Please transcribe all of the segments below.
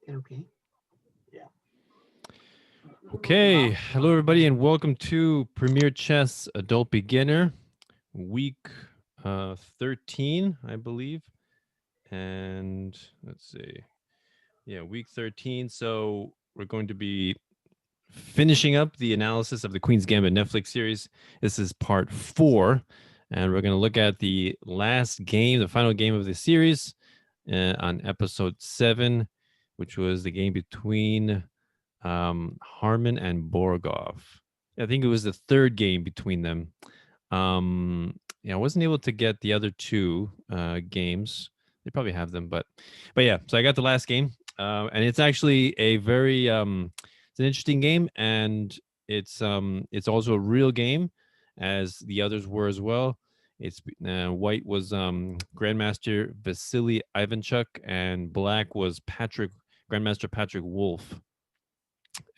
Okay. Yeah. Okay, hello everybody, and welcome to Premier Chess Adult Beginner, week 13, I believe. And let's see, yeah, week 13. So we're going to be finishing up the analysis of the Queen's Gambit Netflix series. This is part 4, and we're going to look at the last game, the final game of the series, on episode 7, which was the game between Harman and Borgov. I think it was the third game between them. I wasn't able to get the other two games. They probably have them, but yeah. So I got the last game, and it's actually a very it's an interesting game, and it's also a real game, as the others were as well. It's white was Grandmaster Vasily Ivanchuk, and black was Grandmaster Patrick Wolf.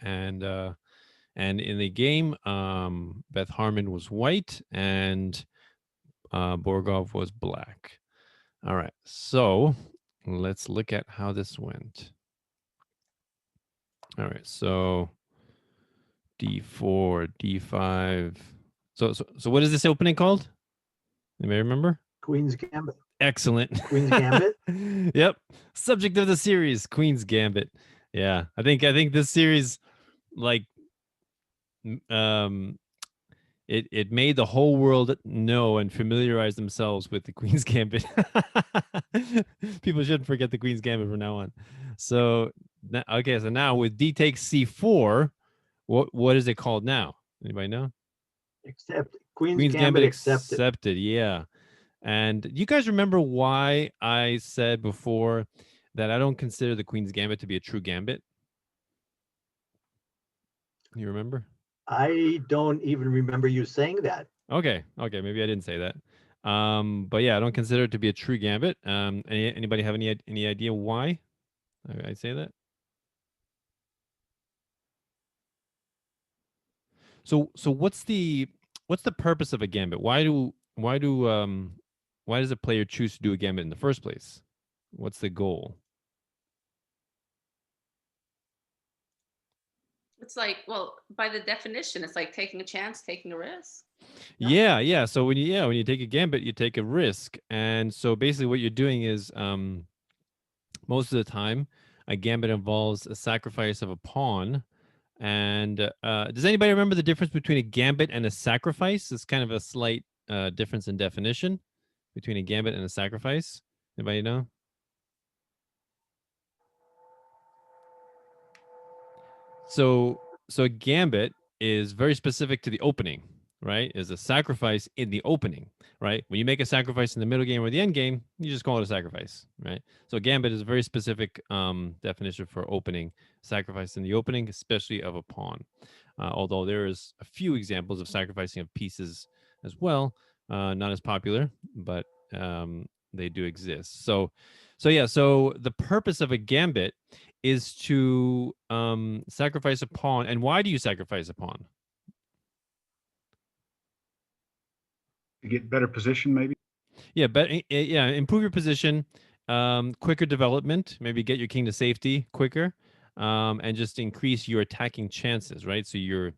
And in the game, Beth Harmon was white and Borgov was black. All right, so let's look at how this went. All right, so d4, d5. So what is this opening called? Anybody remember? Queen's Gambit. Excellent. Queen's Gambit. Yep. Subject of the series, Queen's Gambit. Yeah, I think this series, like, it made the whole world know and familiarize themselves with the Queen's Gambit. People shouldn't forget the Queen's Gambit from now on. So okay, so now with D takes C4, what is it called now? Anybody know? Accepted. Queen's Gambit accepted. Accepted, yeah. And you guys remember why I said before that I don't consider the Queen's Gambit to be a true gambit? You remember? I don't even remember you saying that. Okay, maybe I didn't say that. But yeah, I don't consider it to be a true gambit. Anybody have any idea why I say that? So what's the purpose of a gambit? Why does a player choose to do a gambit in the first place? What's the goal? It's like, well, by the definition, it's like taking a chance, taking a risk. Yeah. So when you take a gambit, you take a risk, and so basically what you're doing is most of the time a gambit involves a sacrifice of a pawn. And does anybody remember the difference between a gambit and a sacrifice? It's kind of a slight difference in definition between a gambit and a sacrifice. Anybody know? So a gambit is very specific to the opening, right? Is a sacrifice in the opening, right? When you make a sacrifice in the middle game or the end game, you just call it a sacrifice, right? So a gambit is a very specific definition for opening, sacrifice in the opening, especially of a pawn. Although there is a few examples of sacrificing of pieces as well, not as popular, but they do exist. So the purpose of a gambit is to sacrifice a pawn. And why do you sacrifice a pawn? To get better position, maybe. Yeah, improve your position, quicker development, maybe get your king to safety quicker, and just increase your attacking chances, right? So you're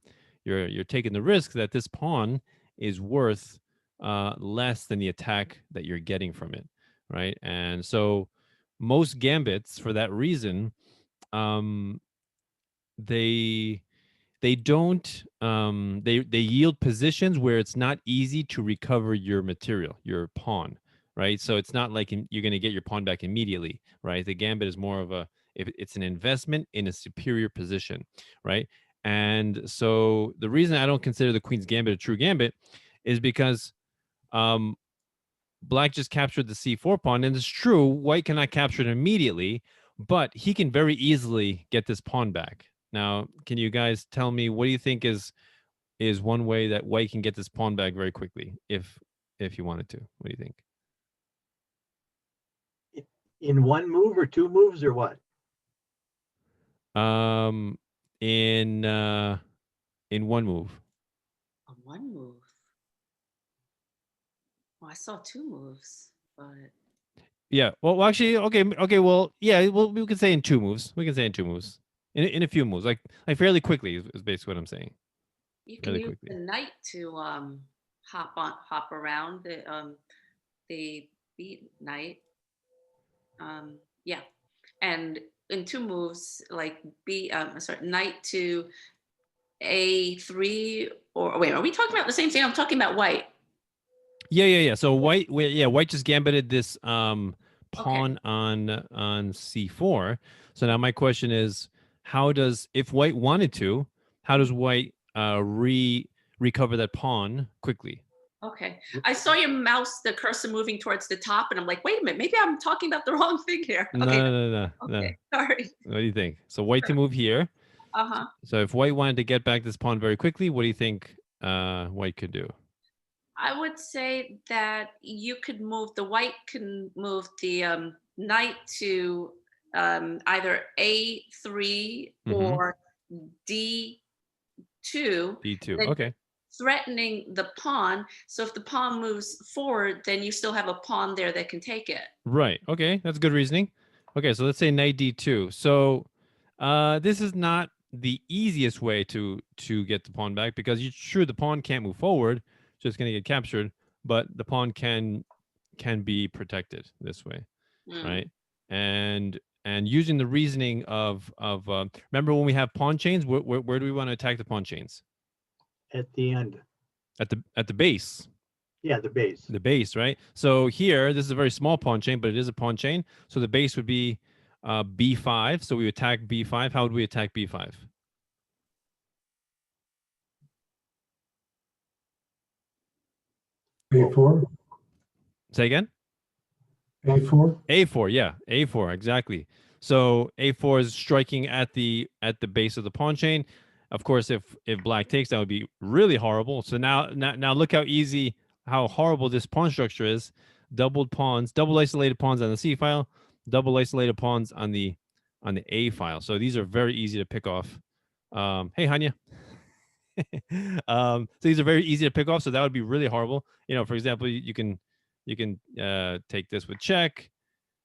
taking the risk that this pawn is worth less than the attack that you're getting from it, right? And so most gambits, for that reason, they don't they yield positions where it's not easy to recover your material, your pawn, right? So it's not like you're going to get your pawn back immediately, right? The gambit is more of it's an investment in a superior position, right? And so the reason I don't consider the Queen's Gambit a true gambit is because black just captured the c4 pawn, and it's true, white cannot capture it immediately, but he can very easily get this pawn back. Now, can you guys tell me, what do you think is one way that white can get this pawn back very quickly, if you wanted to? What do you think? In one move or two moves or what? In one move. On one move. Well, I saw two moves, but Yeah. Well, actually, okay. Well, yeah. Well, we can say in 2 moves. We can say in 2 moves. In a few moves, like fairly quickly is basically what I'm saying. You can Fairly use quickly. the knight to hop around the beat knight. Yeah, and in 2 moves, like sorry, knight to a3, or wait, are we talking about the same thing? I'm talking about white. Yeah. So white just gambited this Okay. pawn on c4. So now my question is, if white wanted to, how does white recover that pawn quickly? Okay. I saw your mouse, the cursor moving towards the top, and I'm like, wait a minute, maybe I'm talking about the wrong thing here. No, Okay. no. Okay. Sorry. What do you think? So white to move here. Uh-huh. So if white wanted to get back this pawn very quickly, what do you think white could do? I would say that the white can move the knight to either a3 or d2, d2. then Okay. threatening the pawn. So if the pawn moves forward, then you still have a pawn there that can take it. Right. Okay. That's good reasoning. Okay. So let's say knight d2. So this is not the easiest way to get the pawn back, because sure, the pawn can't move forward, so it's going to get captured, but the pawn can be protected this way, right? And using the reasoning of remember when we have pawn chains, where do we want to attack the pawn chains? At the end. At the base. Yeah, the base. The base, right? So here, this is a very small pawn chain, but it is a pawn chain. So the base would be b5. So we attack b5. How would we attack b5? A4. Say again? A4. A4, yeah, A4, exactly. So A4 is striking at the base of the pawn chain. Of course, if black takes, that would be really horrible. So now look how horrible this pawn structure is. Double isolated pawns on the C file, double isolated pawns on the A file. So these are very easy to pick off. Hey, Hanya. So these are very easy to pick off. So that would be really horrible. For example, you can take this with check,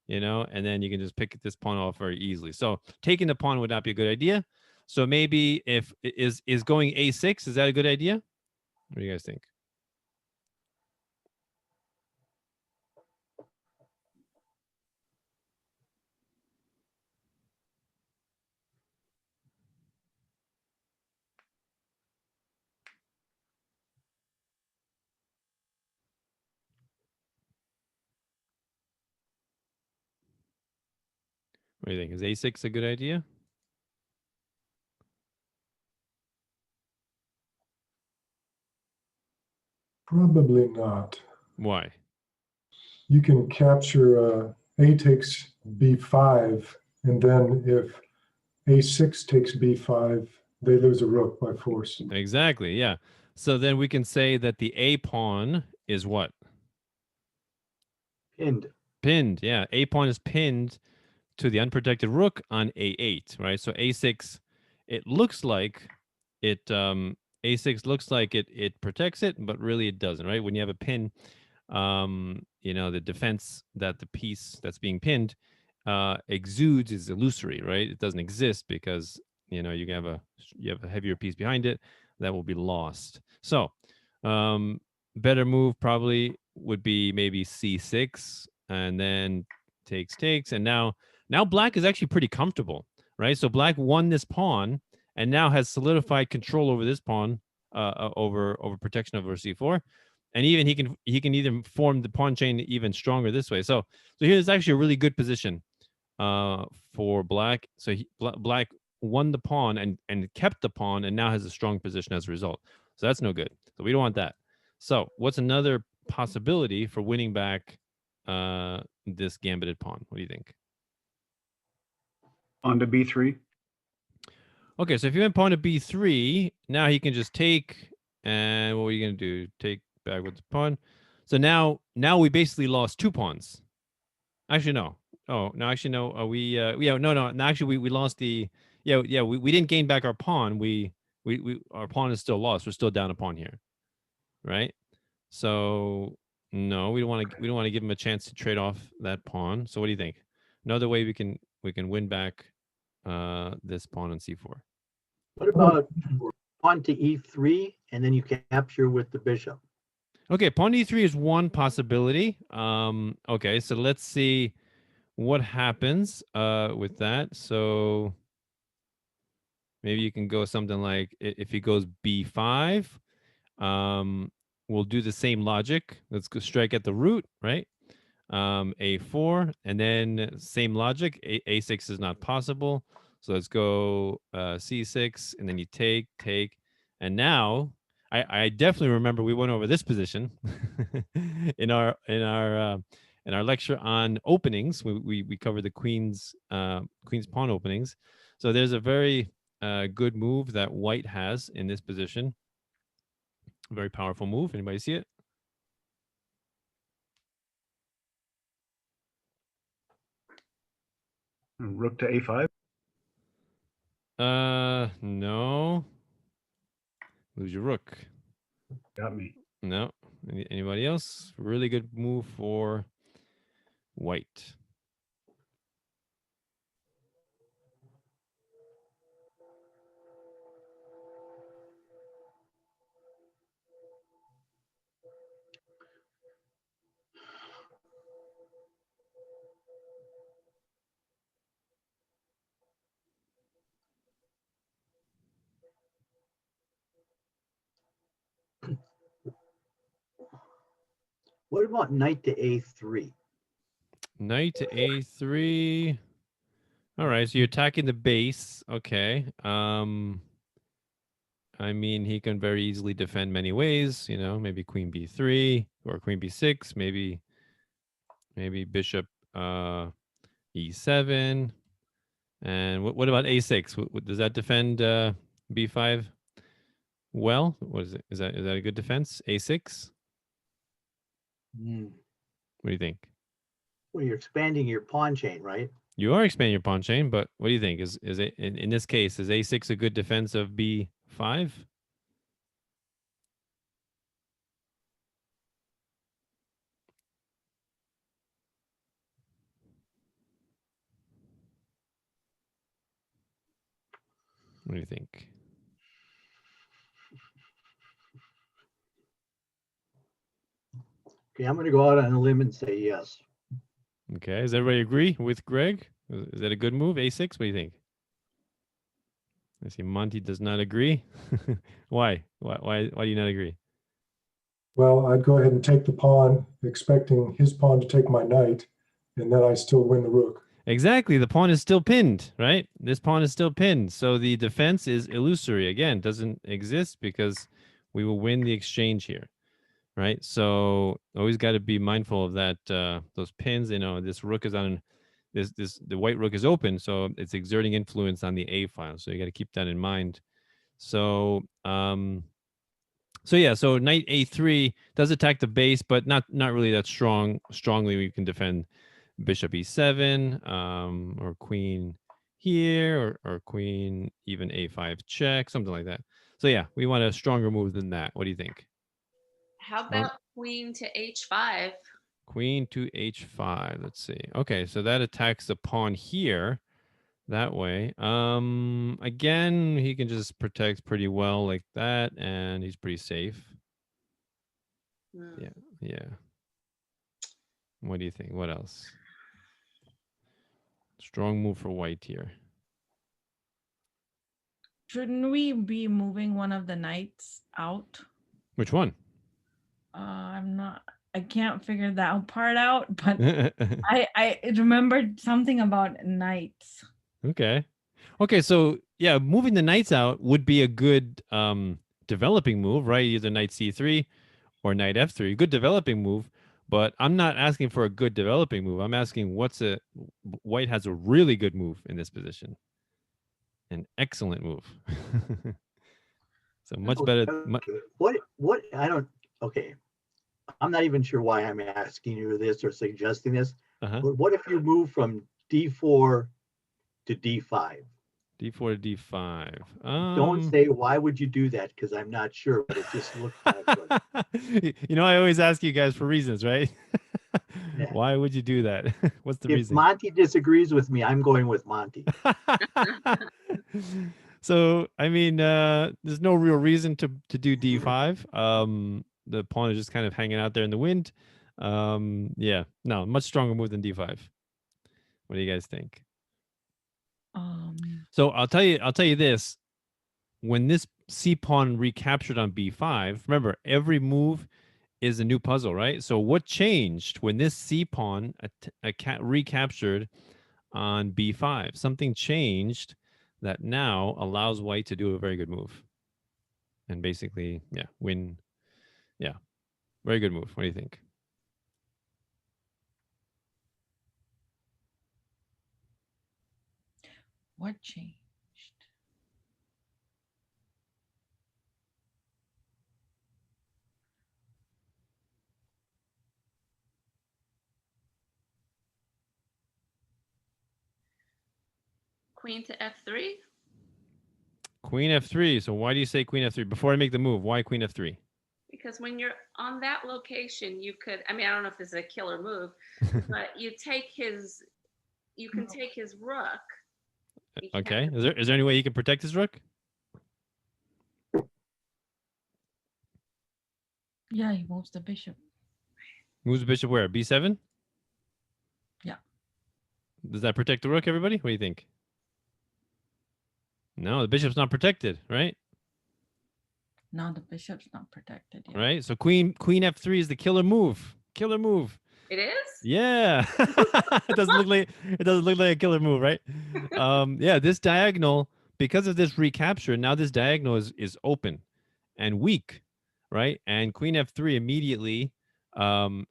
and then you can just pick this pawn off very easily. So taking the pawn would not be a good idea. So maybe if is going a6, is that a good idea? What do you guys think? What do you think? Is a6 a good idea? Probably not. Why? You can capture A takes B5, and then if A6 takes B5, they lose a rook by force. Exactly, yeah. So then we can say that the A pawn is what? Pinned. Pinned, yeah. A pawn is pinned to the unprotected rook on a8, right? So a6, it looks like a6 looks like it protects it, but really it doesn't, right? When you have a pin, the defense that the piece that's being pinned exudes is illusory, right? It doesn't exist because you have a heavier piece behind it that will be lost. So better move probably would be maybe c6, and then takes, and now black is actually pretty comfortable, right? So black won this pawn and now has solidified control over this pawn, over protection over c4, and even he can even form the pawn chain even stronger this way. So here's actually a really good position for black. So black won the pawn and kept the pawn, and now has a strong position as a result. So that's no good. So we don't want that. So what's another possibility for winning back this gambited pawn? What do you think? On to B3. Okay, so if you went pawn to B3, now he can just take, and what are you going to do? Take back with the pawn. So now we basically lost 2 pawns. Actually, no. Oh, no, actually, no. No, actually, we lost the, we didn't gain back our pawn. Our pawn is still lost. We're still down a pawn here, right? So No, we don't want to give him a chance to trade off that pawn. So what do you think? Another way we can win back this pawn on c4. What about pawn to e3 and then you capture with the bishop? Okay, pawn e3 is one possibility. Okay, so let's see what happens with that. So maybe you can go something like, if he goes b5, we'll do the same logic. Let's go strike at the root, right? A4, and then same logic. A6 is not possible. So let's go C6, and then you take, and now I definitely remember we went over this position in our lecture on openings. We covered the queen's pawn openings. So there's a very good move that white has in this position. Very powerful move. Anybody see it? Rook to a5. No. Lose your rook. Got me. No. Anybody else? Really good move for white. What about knight to a3? Knight to a3. All right, so you're attacking the base. Okay. I mean, he can very easily defend many ways, you know, maybe queen b3 or queen b6, maybe bishop e7. And what about a6? Does that defend b5 well? What is it? Is that a good defense? A6? Hmm. What do you think? Well, you're expanding your pawn chain, right? You are expanding your pawn chain, but what do you think? Is it in this case, is a6 a good defense of b5? What do you think? Okay, I'm going to go out on a limb and say yes. Okay, does everybody agree with Greg? Is that a good move? A6? What do you think? I see Monty does not agree. Why? Why do you not agree? Well, I'd go ahead and take the pawn, expecting his pawn to take my knight, and then I still win the rook. Exactly. The pawn is still pinned, right? This pawn is still pinned. So the defense is illusory. Again, doesn't exist because we will win the exchange here, right? So always got to be mindful of that. Those pins, you know, this rook is on the white rook is open, so it's exerting influence on the A file. So you got to keep that in mind. So yeah, so knight a3 does attack the base, but not really that strongly. We can defend bishop e7, or queen here, or queen even a5 check, something like that. So yeah, we want a stronger move than that. What do you think? How about queen to h5? Queen to h5. Let's see. Okay, so that attacks the pawn here that way. Again, he can just protect pretty well like that, and he's pretty safe. Hmm. Yeah. What do you think? What else? Strong move for white here. Shouldn't we be moving one of the knights out? Which one? I can't figure that part out, but I remembered something about knights. Okay. So yeah, moving the knights out would be a good developing move, right? Either knight c3 or knight f3. Good developing move, but I'm not asking for a good developing move. I'm asking white has a really good move in this position. An excellent move. So much better. What I don't, okay. I'm not even sure why I'm asking you this or suggesting this, but what if you move from d4 to d5? D4 to D5. Don't say, why would you do that? Because I'm not sure, but it just looks like it. You know, I always ask you guys for reasons, right? Yeah. Why would you do that? What's the If reason? Monty disagrees with me, I'm going with Monty. So, I mean, there's no real reason to do D5. The pawn is just kind of hanging out there in the wind. Yeah, no, much stronger move than D5. What do you guys think? So I'll tell you this. When this C pawn recaptured on B5, remember every move is a new puzzle, right? So what changed when this C pawn recaptured on B5? Something changed that now allows white to do a very good move. And basically, yeah, win. Yeah, very good move. What do you think? What changed? Queen to F3. Queen F3. So why do you say Queen F3? Before I make the move, why Queen F3? Because when you're on that location, you could, I mean, I don't know if this is a killer move, but you can take his rook. You can Okay. have Is there any way he can protect his rook? Yeah, he moves the bishop. Moves the bishop where? B7? Yeah. Does that protect the rook, everybody? What do you think? No, the bishop's not protected, right? No, the bishop's not protected yet. Right? So Queen F3 is the killer move. Killer move. It is? Yeah. It doesn't look like a killer move, right? Yeah, this diagonal, because of this recapture, now this diagonal is open and weak, right? And Queen F3 immediately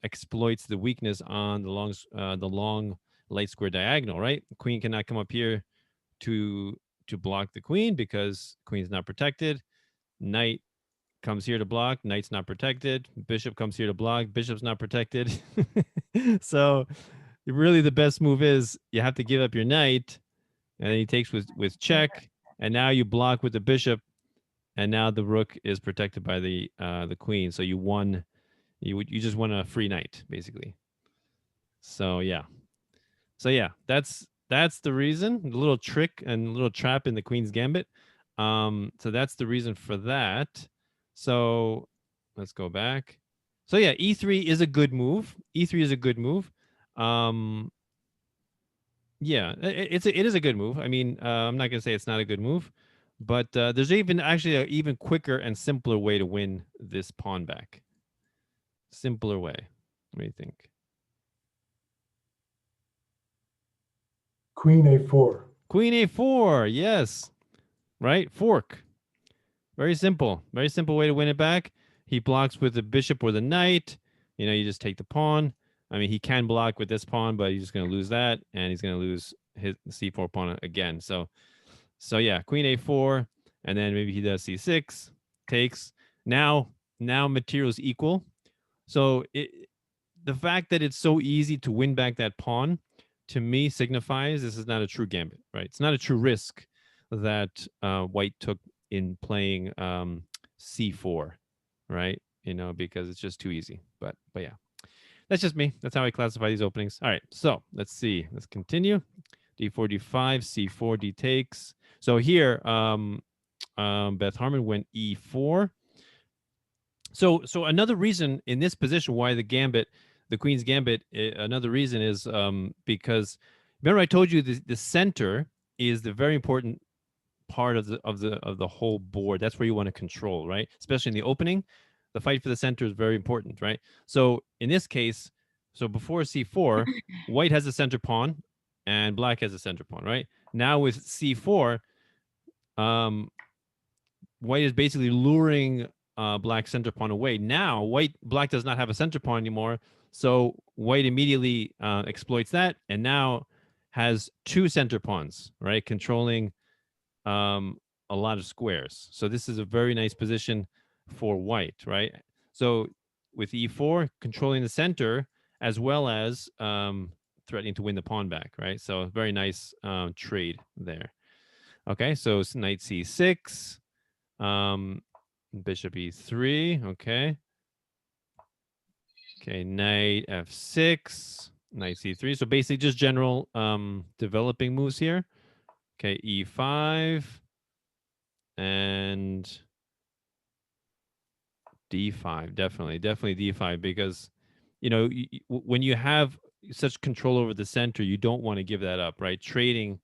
exploits the weakness on the long light square diagonal, right? Queen cannot come up here to block the queen because queen's not protected. Knight comes here to block, knight's not protected. Bishop comes here to block, bishop's not protected. So really the best move is you have to give up your knight, and then he takes with check, and now you block with the bishop, and now the rook is protected by the queen. So you won. You just won a free knight, basically. So yeah. That's the reason. The little trick and little trap in the Queen's Gambit. So that's the reason for that. So let's go back. So yeah, E3 is a good move. E3 is a good move. Yeah, it is a good move. I mean, I'm not gonna say it's not a good move, but there's actually an even quicker and simpler way to win this pawn back. Simpler way. What do you think? Queen A4. Queen A4, yes. Right? Fork. Very simple. Very simple way to win it back. He blocks with the bishop or the knight. You know, you just take the pawn. I mean, he can block with this pawn, but he's just going to lose that, and he's going to lose his C4 pawn again. So yeah, Queen A4, and then maybe he does C6, takes. Now materials equal. So the fact that it's so easy to win back that pawn, to me, signifies this is not a true gambit, right? It's not a true risk that white took in playing C4, right? You know, because it's just too easy. But yeah, that's just me. That's how I classify these openings. All right, so let's see. Let's continue. D4, D5, C4, D takes. So here, Beth Harmon went E4. So another reason in this position why the Queen's Gambit, another reason is because remember I told you the center is the very important part of the whole board. That's where you want to control, right? Especially in the opening, the fight for the center is very important, right? So in this case, so before C4, white has a center pawn and black has a center pawn, right? Now with C4, white is basically luring black center pawn away. Now black does not have a center pawn anymore, so white immediately exploits that, and now has two center pawns, right, controlling a lot of squares. So this is a very nice position for white, right? So with E4, controlling the center as well as threatening to win the pawn back, right? So very nice trade there. Okay, so it's knight c6, bishop e3. Okay. Okay, knight f6, knight c3. So basically just general developing moves here. Okay, e5 and d5. Definitely d5, because when you have such control over the center, you don't want to give that up, right? Trading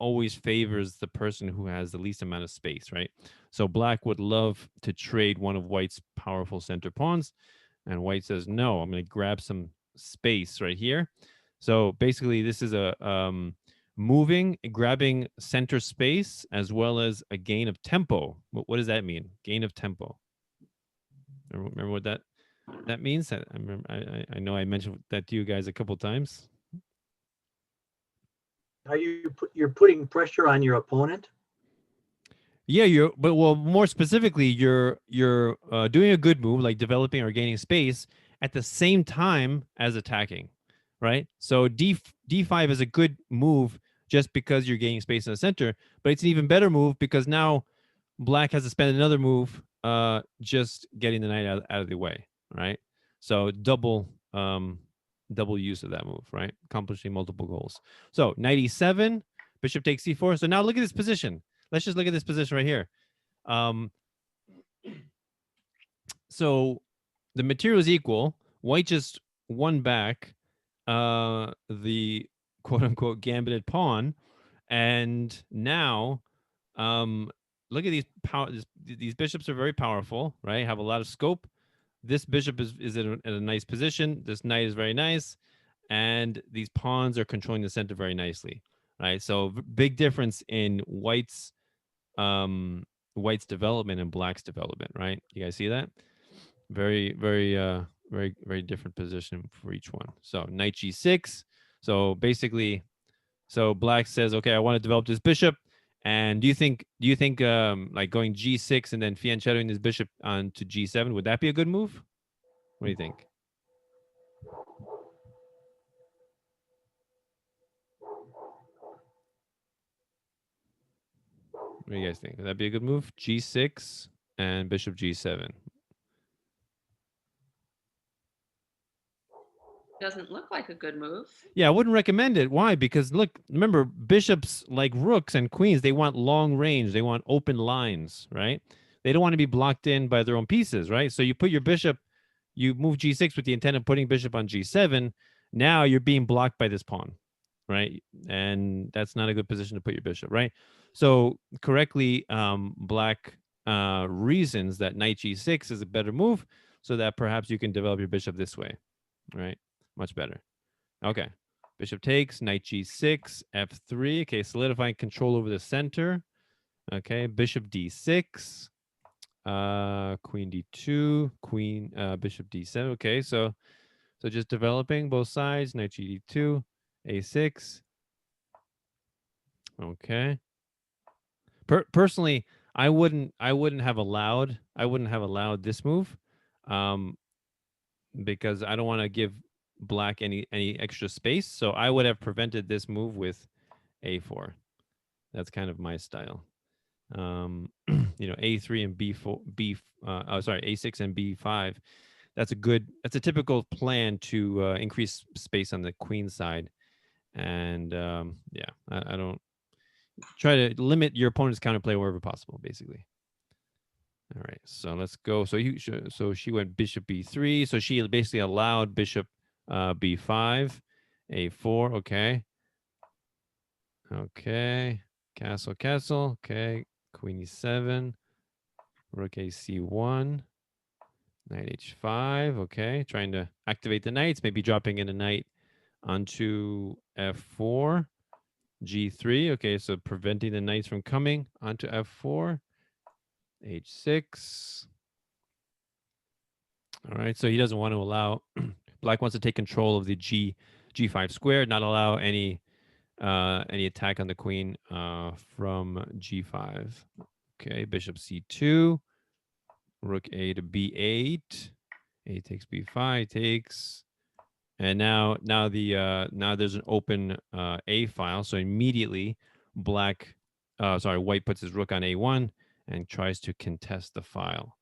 always favors the person who has the least amount of space, right? So black would love to trade one of white's powerful center pawns, and white says, no, I'm going to grab some space right here. So basically, this is a grabbing center space, as well as a gain of tempo. What does that mean? Gain of tempo. Remember what that means? I know I mentioned that to you guys a couple times. You're putting pressure on your opponent? Yeah, but more specifically, you're doing a good move, like developing or gaining space at the same time as attacking, right? So d5 is a good move just because you're gaining space in the center, but it's an even better move because now black has to spend another move just getting the knight out of the way, right? So double use of that move, right? Accomplishing multiple goals. So knight e7, bishop takes c4. So now look at this position. Let's just look at this position right here. So the material is equal. White just won back the quote unquote gambited pawn. And now look at these bishops are very powerful, right? Have a lot of scope. This bishop is at a nice position. This knight is very nice. And these pawns are controlling the center very nicely, right? So big difference in white's development and black's development, right? You guys see that? Very different position for each one. So knight g6. So basically, black says, okay, I want to develop this bishop. And do you think like going g6 and then fianchettoing this bishop onto g7, would that be a good move? What do you think? What do you guys think? Would that be a good move? G6 and bishop g7. Doesn't look like a good move. Yeah, I wouldn't recommend it. Why? Because look, remember, bishops like rooks and queens, they want long range. They want open lines, right? They don't want to be blocked in by their own pieces, right? So you put your bishop, you move g6 with the intent of putting bishop on g7. Now you're being blocked by this pawn, right? And that's not a good position to put your bishop, right? So correctly, black reasons that knight g6 is a better move, so that perhaps you can develop your bishop this way, right? Much better. Okay. Bishop takes, knight g6, f3. Okay, solidifying control over the center. Okay, bishop d6, queen d2, bishop d7. Okay, so just developing both sides. Knight gd2, a6. Okay. Personally, I wouldn't have allowed this move, because I don't want to give black any extra space. So I would have prevented this move with a4. That's kind of my style. A3 and b4, sorry, a6 and b5. That's a typical plan to increase space on the queen side. And yeah, I don't try to limit your opponent's counterplay wherever possible, basically. All right, so let's go. So she went bishop b3. So she basically allowed bishop b5, a4. Okay. Okay. Castle. Okay. Queen e7. Rook ac1. Knight h5. Okay. Trying to activate the knights. Maybe dropping in a knight onto f4. g3. Okay. So preventing the knights from coming onto f4. h6. All right. So he doesn't want to allow. Black wants to take control of the g5 square, not allow any attack on the queen from g5. Okay, bishop c2, rook a to b8, a takes b5, takes, and now there's an open a file. So immediately white puts his rook on a1 and tries to contest the file.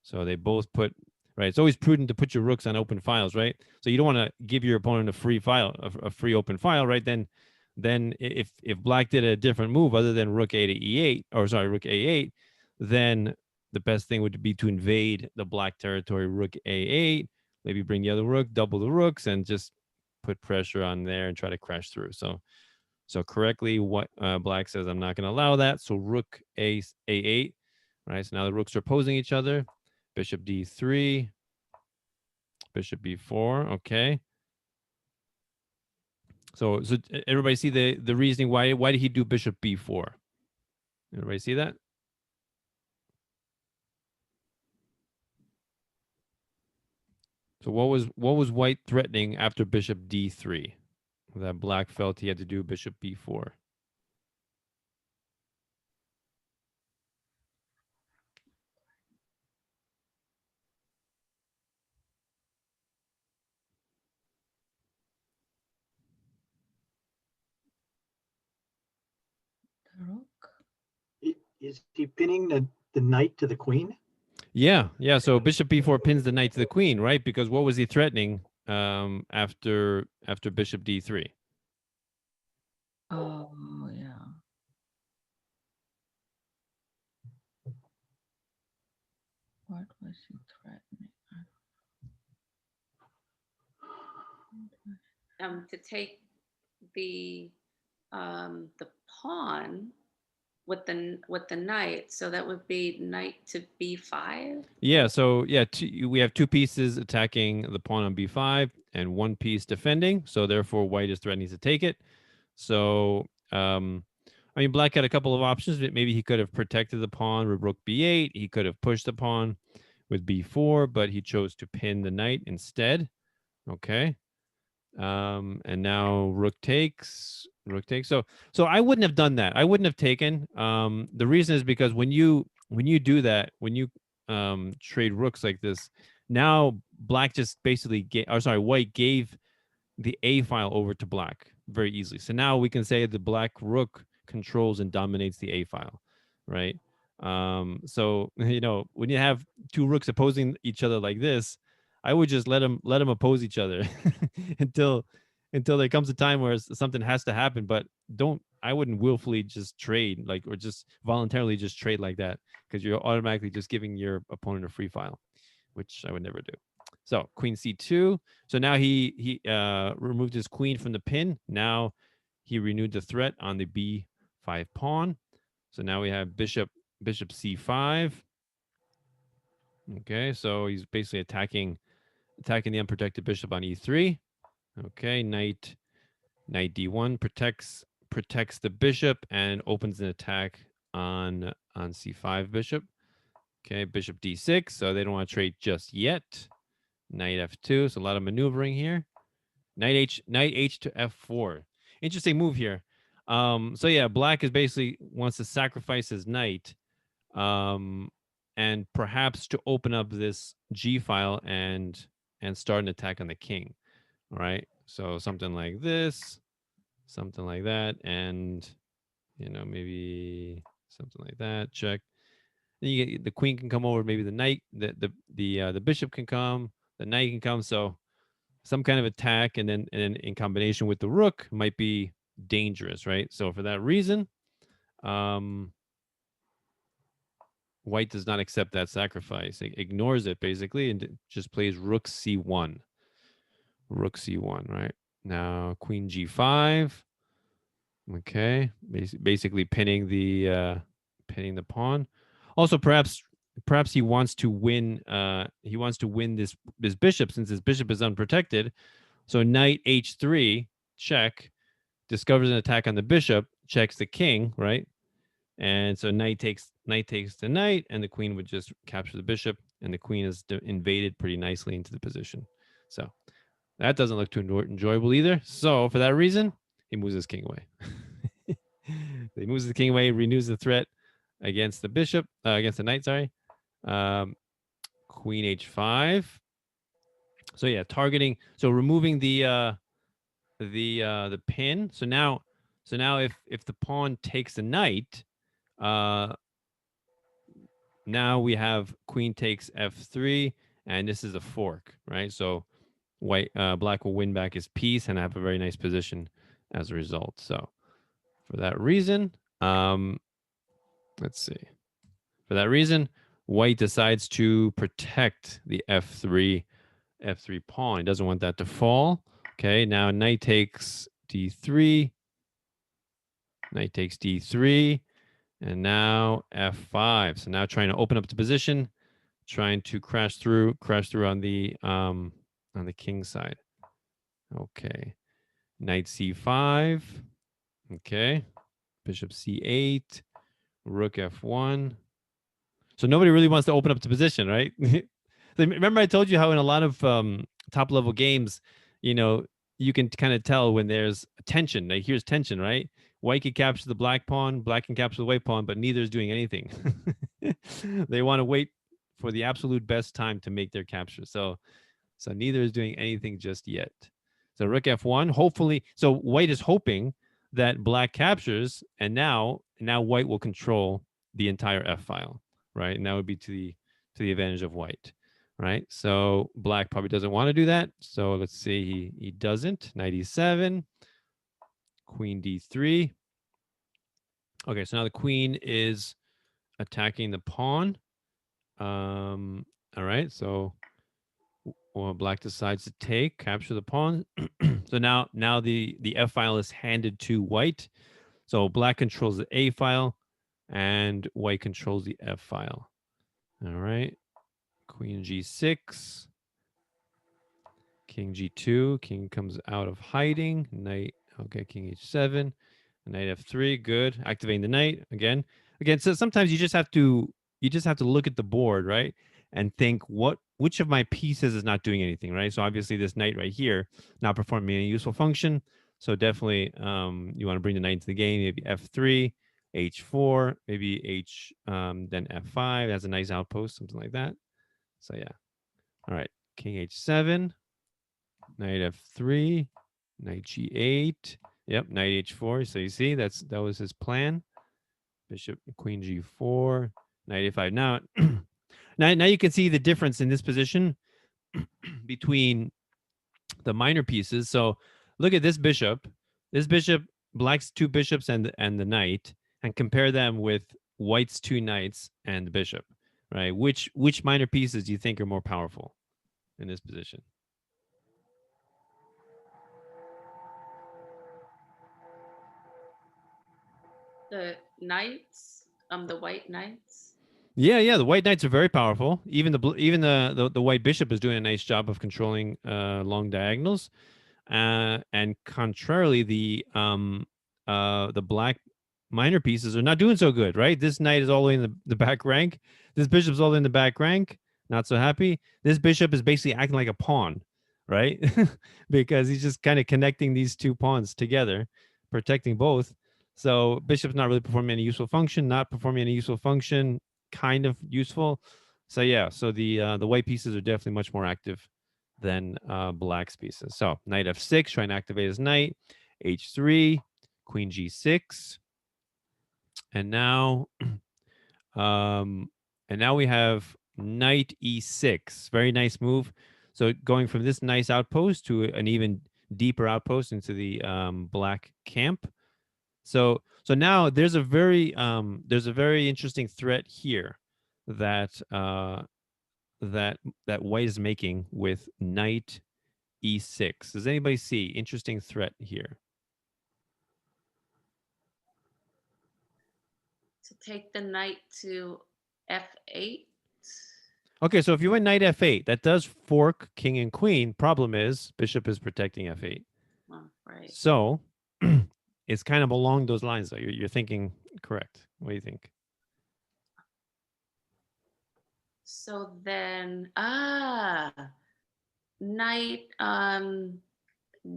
So they both put, right? It's always prudent to put your rooks on open files, right? So you don't want to give your opponent a free file, a free open file, right? Then if black did a different move other than rook a to e8, or sorry, rook a8, then the best thing would be to invade the black territory, rook a8, maybe bring the other rook, double the rooks, and just put pressure on there and try to crash through. So correctly, what black says, I'm not going to allow that. So rook a8, right? So now the rooks are opposing each other. Bishop d3, bishop b4. Okay. So everybody see the reasoning why did he do bishop b4? Everybody see that? So what was white threatening after bishop d3? That black felt he had to do bishop b4. The rook. Is he pinning the knight to the queen? Yeah. So bishop b4 pins the knight to the queen, right? Because what was he threatening after bishop d3? Oh, yeah. What was he threatening? To take the pawn with the knight, so that would be knight to b5. Yeah, so yeah, we have two pieces attacking the pawn on b5 and one piece defending. So therefore, white is threatening to take it. So I mean, black had a couple of options. Maybe he could have protected the pawn with rook b8. He could have pushed the pawn with b4, but he chose to pin the knight instead. Okay. And now rook takes. So I wouldn't have done that. I wouldn't have taken. The reason is because when you do that, when you trade rooks like this, now black just basically white gave the a file over to black very easily. So now we can say the black rook controls and dominates the a file, right? So when you have two rooks opposing each other like this, I would just let them oppose each other until there comes a time where something has to happen. But I wouldn't willfully just trade or just voluntarily just trade like that, because you're automatically just giving your opponent a free file, which I would never do. So queen c2. So now he removed his queen from the pin. Now he renewed the threat on the b5 pawn. So now we have bishop c5. Okay, so he's basically attacking the unprotected bishop on e3. Okay, knight d1 protects the bishop and opens an attack on c5 bishop. Okay, bishop d6. So they don't want to trade just yet. Knight f2. So a lot of maneuvering here. Knight h to f4. Interesting move here. So yeah, black is basically wants to sacrifice his knight, and perhaps to open up this g file and start an attack on the king. All right. So something like this, something like that, and maybe something like that. Check. Then you get the queen can come over. Maybe the knight, the bishop can come. The knight can come. So some kind of attack, and then in combination with the rook might be dangerous, right? So for that reason, white does not accept that sacrifice. It ignores it basically and just plays rook c1. Rook c1, right? Now queen g5. Okay, basically pinning the pawn. Also, perhaps he wants to win. He wants to win this bishop, since his bishop is unprotected. So knight h3 check, discovers an attack on the bishop, checks the king, right? And so knight takes the knight, and the queen would just capture the bishop, and the queen is invaded pretty nicely into the position. So that doesn't look too enjoyable either. So for that reason, he moves his king away. He moves the king away, renews the threat against the bishop, against the knight. Sorry, queen h5. So yeah, targeting. So removing the pin. So now So now if the pawn takes the knight, now we have queen takes f3, and this is a fork, right? So black will win back his piece and have a very nice position as a result. So for that reason, let's see. For that reason, white decides to protect the f3 pawn. He doesn't want that to fall. Okay, now knight takes d3. Knight takes d3. And now f5. So now trying to open up the position, trying to crash through on the king side. Okay. Knight c5. Okay. Bishop c8. Rook f1. So nobody really wants to open up the position, right? Remember I told you how in a lot of top level games, you can kind of tell when there's tension. Like here's tension, right? White can capture the black pawn, black can capture the white pawn, but neither is doing anything. They want to wait for the absolute best time to make their capture. So neither is doing anything just yet. So rook f1, hopefully. So white is hoping that black captures, and now white will control the entire f file, right? And that would be to the advantage of white, right? So black probably doesn't want to do that. So let's see, he doesn't. Knight e7, queen d3. Okay, so now the queen is attacking the pawn. All right, so black decides to capture the pawn. So now the f file is handed to white. So black controls the a file, and white controls the f file. All right, queen g6, king g2, king comes out of hiding, knight, okay, king h7, knight f3, good, activating the knight again. So sometimes you just have to look at the board, right, and think which of my pieces is not doing anything, right? So obviously this knight right here not performing any useful function, so definitely you want to bring the knight into the game. Maybe f3, h4, maybe then f5 has a nice outpost, something like that. So yeah, all right, king h7, knight f3, knight g8. Yep, knight h4. So you see that was his plan. Bishop, queen g4, knight a5. Now, now you can see the difference in this position between the minor pieces. So look at this bishop. This bishop, black's two bishops and the knight, and compare them with white's two knights and the bishop, right? Which minor pieces do you think are more powerful in this position? The knights, the white knights. Yeah, the white knights are very powerful. Even the white bishop is doing a nice job of controlling long diagonals. And contrarily, the black minor pieces are not doing so good, right? This knight is all the way in the back rank. This bishop's all the way in the back rank. Not so happy. This bishop is basically acting like a pawn, right? Because he's just kind of connecting these two pawns together, protecting both. So bishop's not really performing any useful function, not performing any useful function, kind of useful. So yeah, so the white pieces are definitely much more active than black's pieces. So knight f6, trying to activate his knight. h3, queen g6, and now we have knight e6. Very nice move. So going from this nice outpost to an even deeper outpost into the black camp. So now there's a very interesting threat here that white is making with knight e6. Does anybody see interesting threat here? To take the knight to f8. Okay, so if you went knight f8, that does fork king and queen. Problem is, bishop is protecting f8. Oh, right. So it's kind of along those lines, though. You're thinking correct. What do you think? So then, knight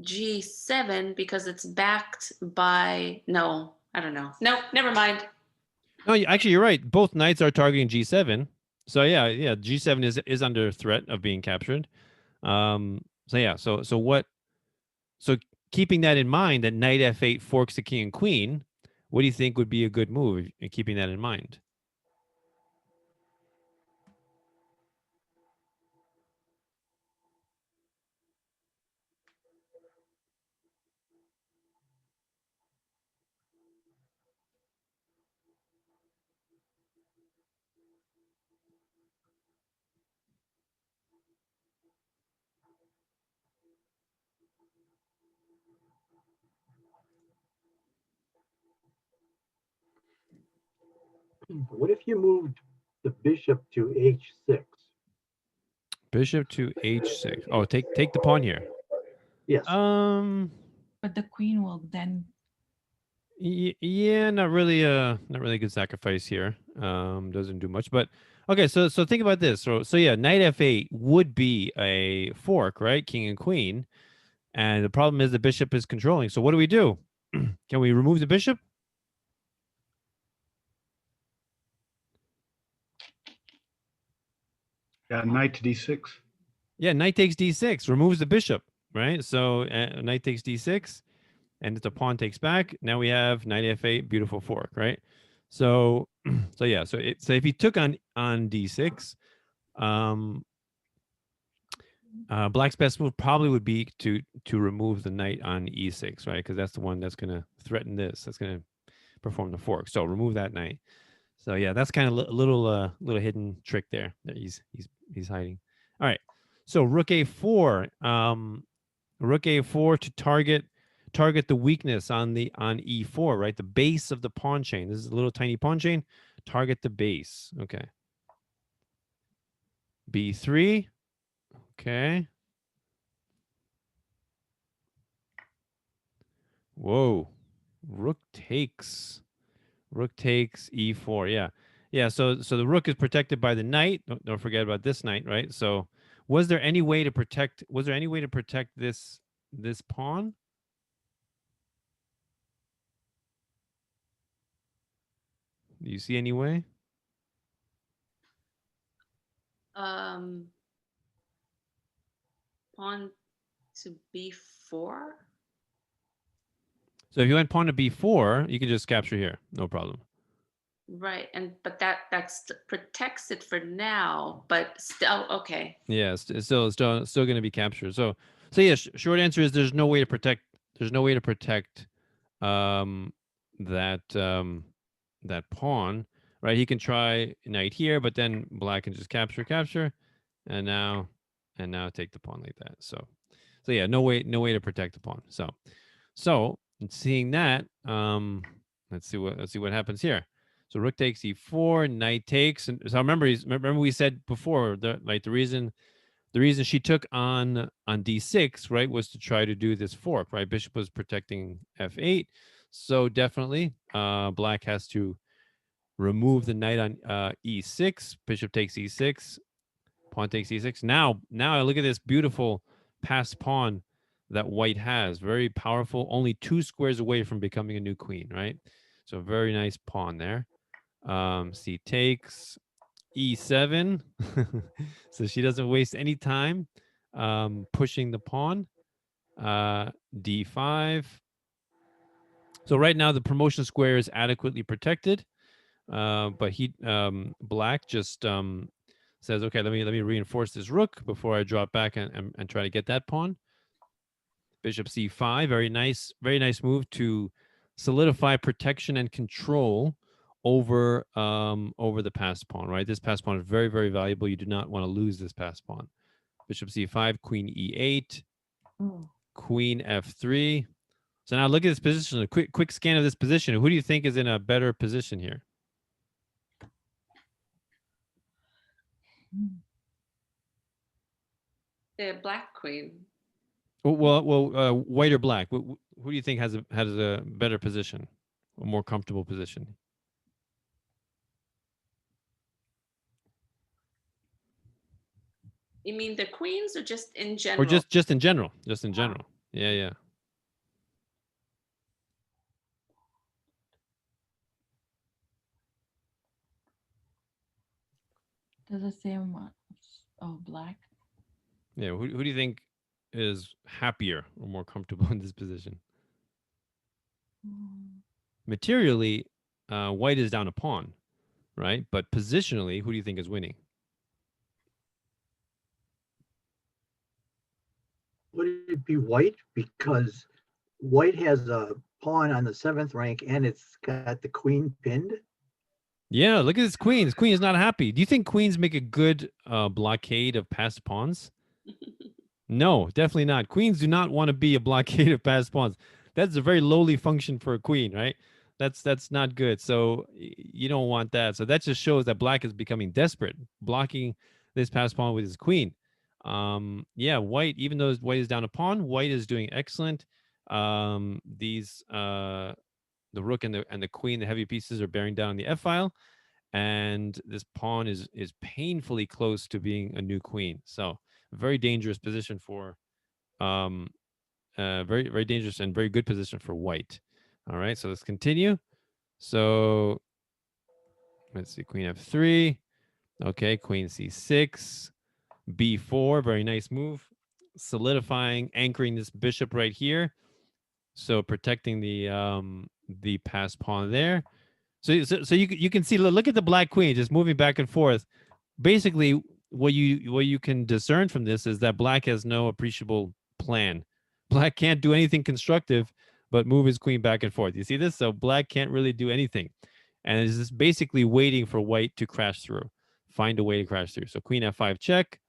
g7, because it's backed by, no, I don't know. Nope, never mind. No, actually, you're right. Both knights are targeting g7. So yeah, g7 is under threat of being captured. So keeping that in mind, that knight f8 forks the king and queen, what do you think would be a good move in keeping that in mind? What if you moved the bishop to h6? Bishop to h6. Oh, take the pawn here. Yes. But the queen will then. Yeah, not really a good sacrifice here. Doesn't do much, but okay. So think about this. So yeah, knight f8 would be a fork, right? King and queen, and the problem is the bishop is controlling. So what do we do? Can we remove the bishop? Yeah, knight to d6. Yeah, knight takes d6, removes the bishop, right? So knight takes d6, and it's a pawn takes back. Now we have knight f8, beautiful fork, right? So so yeah, so if he took on d6, black's best move probably would be to remove the knight on e6, right? Because that's the one that's going to threaten this. That's going to perform the fork. So remove that knight. So yeah, that's kind of a little hidden trick there that he's hiding. All right. So rook a4, rook a4 to target the weakness on e4, right? The base of the pawn chain. This is a little tiny pawn chain. Target the base. Okay. b3. Okay. Whoa. Rook takes e4. Yeah. Yeah, so the rook is protected by the knight. Don't forget about this knight, right? So was there any way to protect this pawn? Do you see any way? Pawn to b4. So if you went pawn to b4, you can just capture here, no problem. Right, but that's protects it for now, but still okay. Yeah, it's still going to be captured. So yeah, short answer is there's no way to protect that that pawn, right? He can try knight here, but then black can just capture, and now take the pawn like that. So yeah, no way to protect the pawn. So seeing that, let's see what happens here. So rook takes e4, knight takes, and so remember we said before the reason she took on d6, right, was to try to do this fork, right? Bishop was protecting f8, so definitely black has to remove the knight on e6. Bishop takes e6, pawn takes e6. Now look at this beautiful passed pawn that white has. Very powerful, only 2 squares away from becoming a new queen, right? So very nice pawn there. C takes e7. So she doesn't waste any time pushing the pawn. D5. So right now the promotion square is adequately protected, but black just says, okay, let me reinforce this rook before I drop back and try to get that pawn. Bishop c5, very nice move to solidify protection and control over the passed pawn, right? This passed pawn is very, very valuable. You do not want to lose this passed pawn. Bishop c5, queen e8, queen f3. So now look at this position. A quick scan of this position. Who do you think is in a better position here? The black queen. Well, white or black? Who do you think has a better position, a more comfortable position? You mean the queens or just in general? Or just in general? Just in general. Yeah, yeah. Does it say black? Yeah. Who do you think is happier or more comfortable in this position? Materially, white is down a pawn, right? But positionally, who do you think is winning? Would it be white? Because white has a pawn on the 7th rank and it's got the queen pinned. Yeah, look at this queen. This queen is not happy. Do you think queens make a good blockade of passed pawns? No, definitely not. Queens do not want to be a blockade of passed pawns. That's a very lowly function for a queen, right? That's not good. So you don't want that. So that just shows that black is becoming desperate, blocking this passed pawn with his queen. Yeah, white, even though white is down a pawn, white is doing excellent. These the rook and the queen, the heavy pieces are bearing down the f file, and this pawn is painfully close to being a new queen. So very dangerous position for very dangerous and very good position for white. All right, so let's continue. So let's see, queen f3. Okay, queen c6, b4, very nice move, solidifying, anchoring this bishop right here. So protecting the passed pawn there. So you can see, look at the black queen just moving back and forth. Basically, what you can discern from this is that black has no appreciable plan. Black can't do anything constructive but move his queen back and forth. You see this? So black can't really do anything, and is just basically waiting for white to crash through, find a way to crash through. So queen f5 check,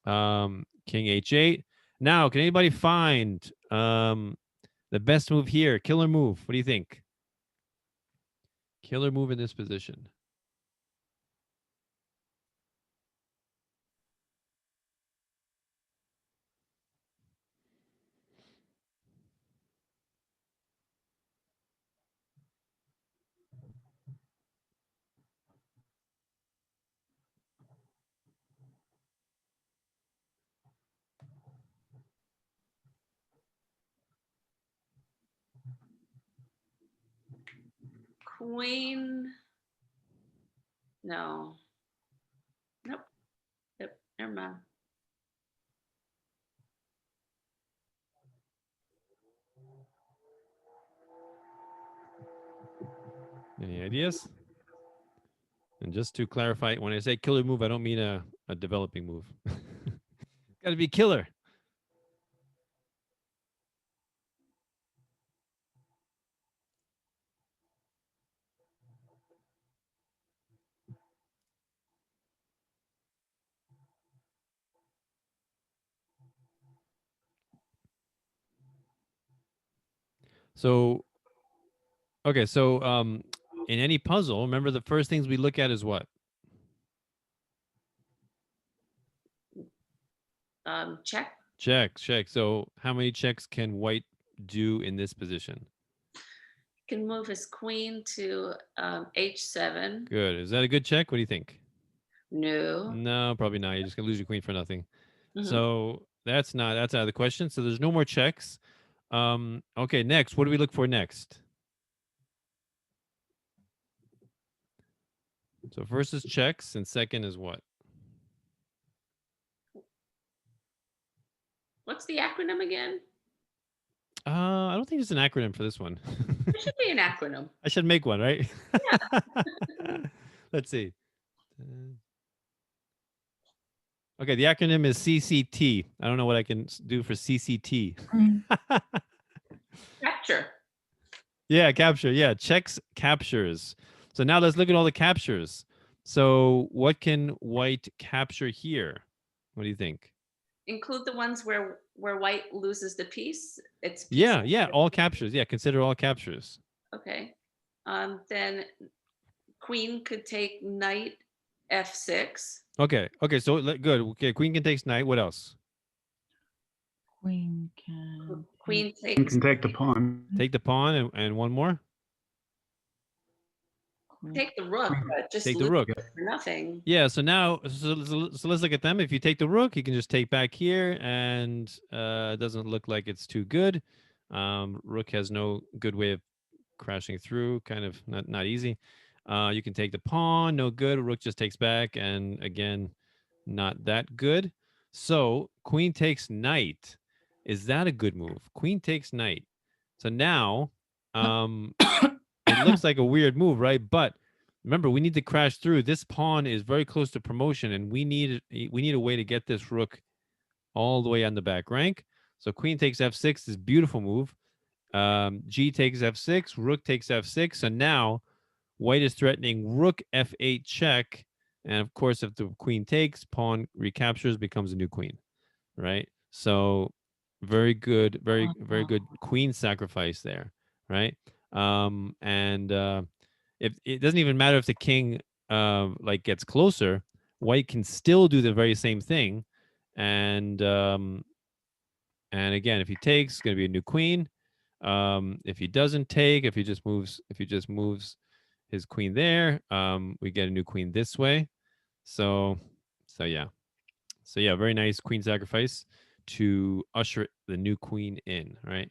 king h8. Now, can anybody find the best move here? Killer move. What do you think? Killer move in this position. Queen. No. Nope. Yep. Never mind. Any ideas? And just to clarify, when I say killer move, I don't mean a developing move. Got to be killer. So, okay, so in any puzzle, remember the first things we look at is what? Check. Check. So how many checks can white do in this position? Can move his queen to h7. Good. Is that a good check? What do you think? No. No, probably not. You're just gonna lose your queen for nothing. Mhm. So that's out of the question. So there's no more checks. Okay, next. What do we look for next? So first is checks, and second is what? What's the acronym again? I don't think there's an acronym for this one. There should be an acronym. I should make one, right? Let's see. Okay, the acronym is CCT. I don't know what I can do for CCT. Capture. Yeah, capture. Yeah, checks, captures. So now let's look at all the captures. So what can white capture here? What do you think? Include the ones where white loses the piece. It's Yeah, all captures. Yeah, consider all captures. Okay. Then queen could take knight f6. Okay, so good. Okay, queen can take knight. What else? Queen can. Queen You takes. can take the pawn. Take the pawn and one more. Take the rook, but just Take the lose rook. it for nothing. Yeah, so now, so let's look at them. If you take the rook, you can just take back here, and it doesn't look like it's too good. Rook has no good way of crashing through, kind of not easy. You can take the pawn, no good. Rook just takes back, and again, not that good. So queen takes knight. Is that a good move? Queen takes knight. So now it looks like a weird move, right? But remember, we need to crash through. This pawn is very close to promotion, and we need a way to get this rook all the way on the back rank. So queen takes f6 is a beautiful move. G takes f6, rook takes f6. So now white is threatening rook f8 check. And of course, if the queen takes, pawn recaptures, becomes a new queen, right? So very good, very good queen sacrifice there, right? If it doesn't even matter if the king like gets closer, white can still do the very same thing. And again, if he takes, it's going to be a new queen. If he doesn't take, if he just moves his queen there, we get a new queen this way. So yeah, very nice queen sacrifice to usher the new queen in, right?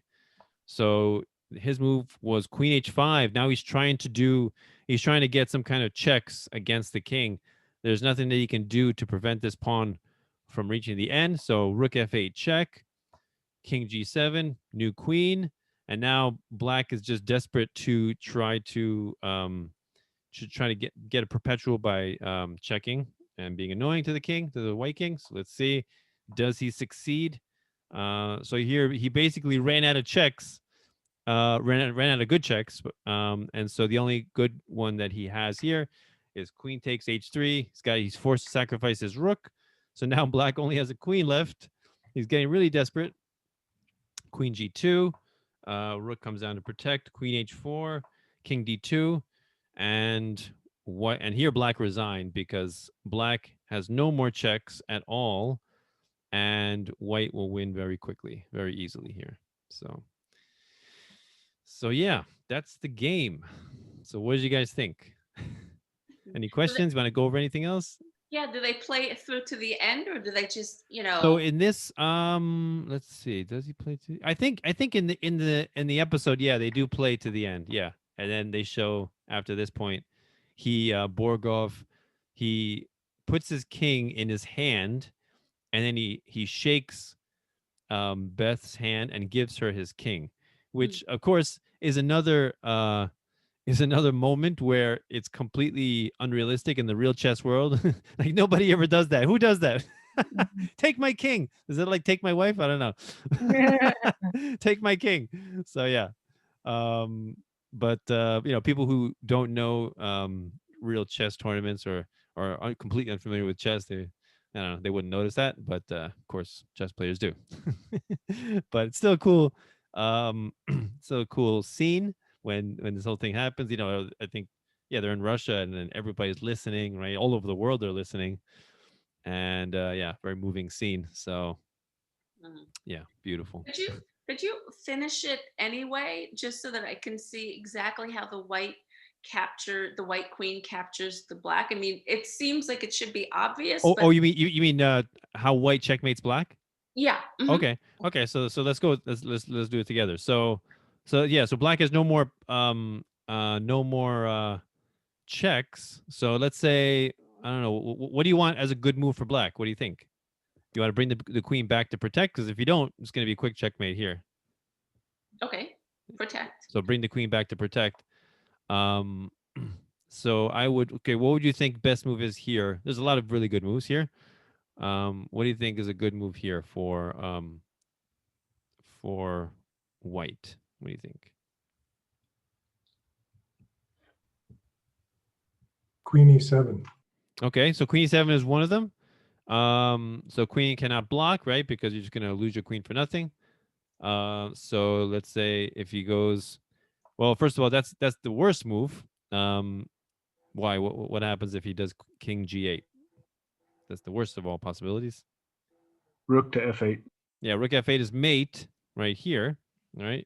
So his move was queen h5. Now he's trying to get some kind of checks against the king. There's nothing that he can do to prevent this pawn from reaching the end. So rook f8 check, king g7, new queen, and now black is just desperate to try to get a perpetual by checking and being annoying to the king, to the white king. So let's see, does he succeed? So here he basically ran out of checks, ran out of good checks, and so the only good one that he has here is queen takes h3. He's forced to sacrifice his rook. So now black only has a queen left. He's getting really desperate. Queen g2, rook comes down to protect. Queen h4, king d2, and here black resigned because black has no more checks at all, and white will win very quickly, very easily here. So yeah, that's the game. So what did you guys think? Any questions? Want to go over anything else? Yeah, do they play it through to the end, or do they just, So in this, let's see, does he play to? I think in the episode, yeah, they do play to the end, yeah, and then they show after this point, Borgov, he puts his king in his hand, and then he shakes Beth's hand and gives her his king, which of course is another moment where it's completely unrealistic in the real chess world. Like nobody ever does that. Who does that? Take my king. Is it like take my wife? I don't know. Take my king. So yeah. But people who don't know real chess tournaments or are completely unfamiliar with chess, I don't know, they wouldn't notice that, but of course chess players do. But it's still a cool still a cool scene when this whole thing happens. I think, yeah, they're in Russia and then everybody's listening, right? All over the world they're listening. And yeah, very moving scene. So yeah, beautiful. Could you finish it anyway, just so that I can see exactly how the white queen captures the black? I mean, it seems like it should be obvious. Oh, you mean how white checkmates black? Yeah. Okay. So let's go. Let's do it together. So yeah. So black has no more checks. So let's say, I don't know. What do you want as a good move for black? What do you think? You want to bring the queen back to protect? Because if you don't, it's going to be a quick checkmate here. Okay. Protect. So bring the queen back to protect. So I would. Okay. What would you think best move is here? There's a lot of really good moves here. What do you think is a good move here for white? What do you think? Queen e7. Okay, so queen e7 is one of them. So queen cannot block, right? Because you're just gonna lose your queen for nothing. So let's say if he goes, well, first of all, that's the worst move. Why? What happens if he does king g8? That's the worst of all possibilities. Rook to f8. Yeah, rook f8 is mate right here, right?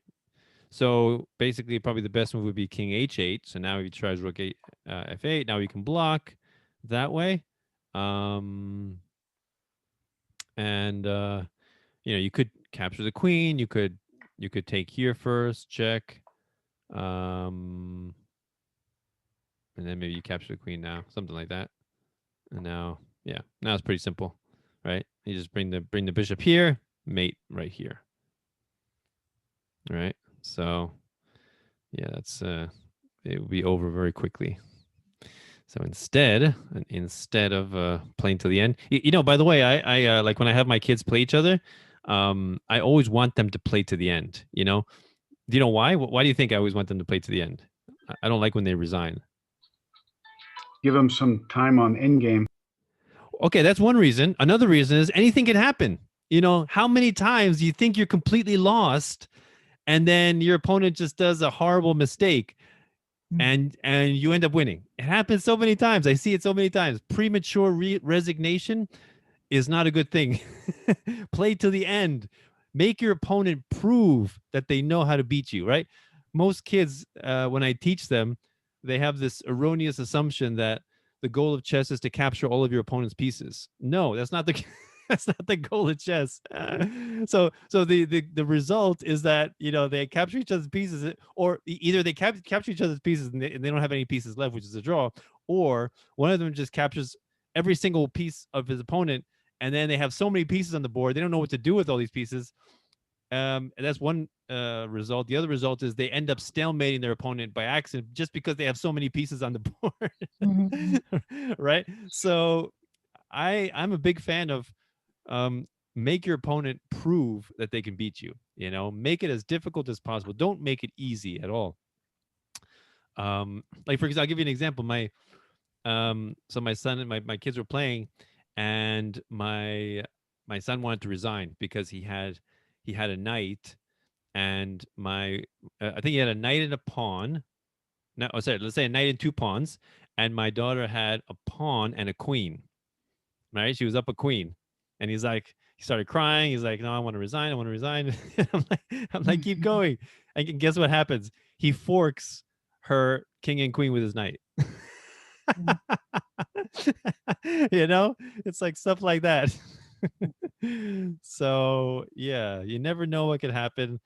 So basically, probably the best move would be king h8. So now if he tries rook f8, now he can block that way. And you could capture the queen. You could take here first, check, and then maybe you capture the queen now, something like that. And now, yeah, now it's pretty simple, right? You just bring the bishop here, mate right here. All right. So yeah, that's it will be over very quickly. So instead of playing to the end, by the way, I like when I have my kids play each other, I always want them to play to the end. Do you know why? Why do you think I always want them to play to the end? I don't like when they resign. Give them some time on end game. Okay, that's one reason. Another reason is anything can happen. How many times do you think you're completely lost, and then your opponent just does a horrible mistake, and you end up winning? It happens so many times. I see it so many times. Premature resignation is not a good thing. Play to the end. Make your opponent prove that they know how to beat you, right? Most kids, when I teach them, they have this erroneous assumption that the goal of chess is to capture all of your opponent's pieces. No, that's not the that's not the goal of chess. So the result is that they capture each other's pieces, or either they capture each other's pieces and they don't have any pieces left, which is a draw, or one of them just captures every single piece of his opponent, and then they have so many pieces on the board they don't know what to do with all these pieces. And that's one result. The other result is they end up stalemating their opponent by accident just because they have so many pieces on the board. Right? So I'm a big fan of make your opponent prove that they can beat you. Make it as difficult as possible. Don't make it easy at all. Like, for example, I'll give you an example. So my son and my kids were playing, and my son wanted to resign because he had a knight, and I think he had a knight and a pawn. No, sorry, let's say a knight and two pawns, and my daughter had a pawn and a queen. Right? She was up a queen, and he started crying. He's like, "No, I want to resign. I want to resign." I'm like, keep going. And guess what happens? He forks her king and queen with his knight. It's like stuff like that. So yeah, you never know what could happen.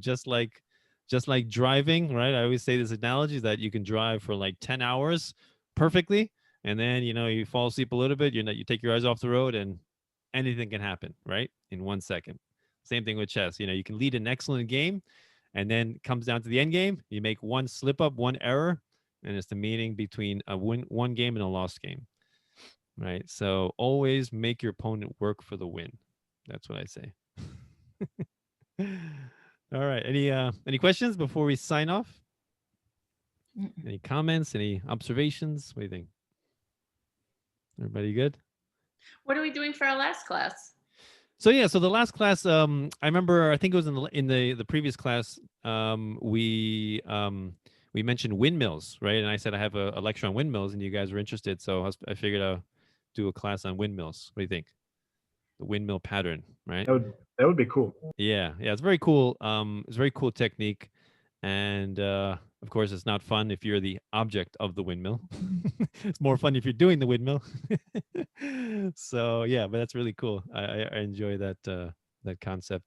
Just like driving, right? I always say this analogy that you can drive for like 10 hours perfectly, and then you fall asleep a little bit, you take your eyes off the road, and anything can happen, right? In 1 second. Same thing with chess. You can lead an excellent game, and then it comes down to the end game, you make one slip up, one error, and it's the meaning between a one game and a lost game. Right. So always make your opponent work for the win. That's what I say. All right. Any questions before we sign off? Any comments? Any observations? What do you think? Everybody good? What are we doing for our last class? So the last class, I remember, I think it was in the previous class, we mentioned windmills, right? And I said I have a lecture on windmills, and you guys were interested, so I figured I'll do a class on windmills. What do you think? The windmill pattern, right? That would be cool. Yeah, it's very cool. It's a very cool technique, and of course, it's not fun if you're the object of the windmill. It's more fun if you're doing the windmill. So yeah, but that's really cool. I enjoy that concept.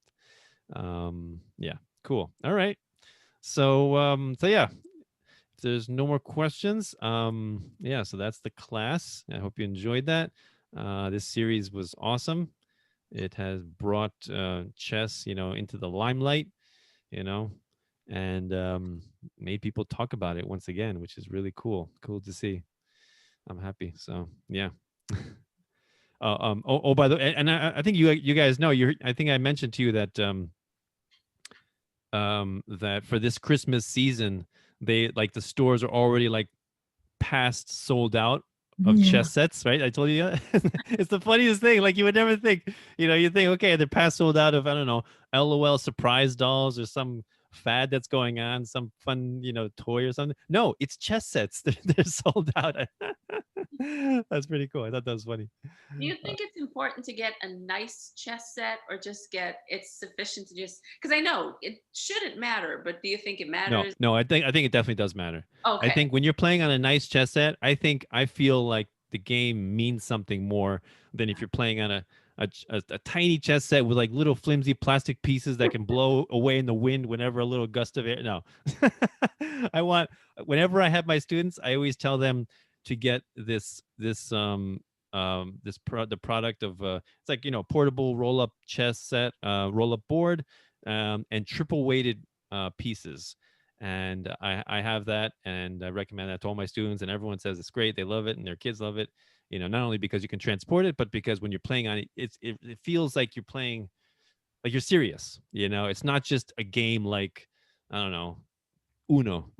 Yeah, cool. All right. So yeah, if there's no more questions, yeah, so that's the class. I hope you enjoyed that. This series was awesome. It has brought chess, into the limelight, and made people talk about it once again, which is really cool. Cool to see. I'm happy. So yeah. By the way, and I think you guys know, I think I mentioned to you that that for this Christmas season, the stores are already past sold out of chess sets, right? I told you that. It's the funniest thing. Like, you would never think, you think, okay, they're past sold out of, I don't know, LOL surprise dolls or some fad that's going on, some fun, toy or something. No, it's chess sets. They're sold out. That's pretty cool. I thought that was funny. Do you think it's important to get a nice chess set, or just it's sufficient to just, because I know it shouldn't matter, but do you think it matters? No, I think it definitely does matter. Okay. I think when you're playing on a nice chess set, I feel like the game means something more than if you're playing on a tiny chess set with little flimsy plastic pieces that can blow away in the wind whenever a little gust of air. No. Whenever I have my students, I always tell them to get this the product of it's like, portable roll up chess set, roll up board, and triple weighted pieces. And I have that, and I recommend that to all my students, and everyone says it's great. They love it, and their kids love it. Not only because you can transport it, but because when you're playing on it, it feels like you're playing, like you're serious. It's not just a game like, I don't know, Uno.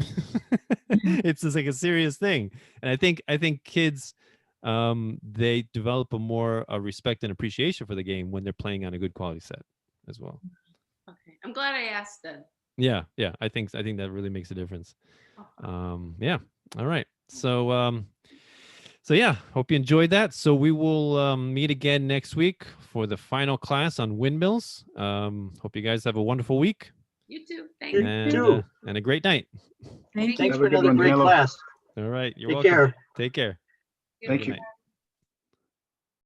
It's just like a serious thing. And I think kids, they develop a more respect and appreciation for the game when they're playing on a good quality set as well. Okay, I'm glad I asked then. Yeah, I think that really makes a difference. Yeah. All right. So yeah, hope you enjoyed that. So we will meet again next week for the final class on windmills. Hope you guys have a wonderful week. You too. Thank You you. too. And a great night. Thank you. Thanks Have for a good another one, great Halo. class. All right. You're Take welcome. care. Take care. Good Thank Good you. night.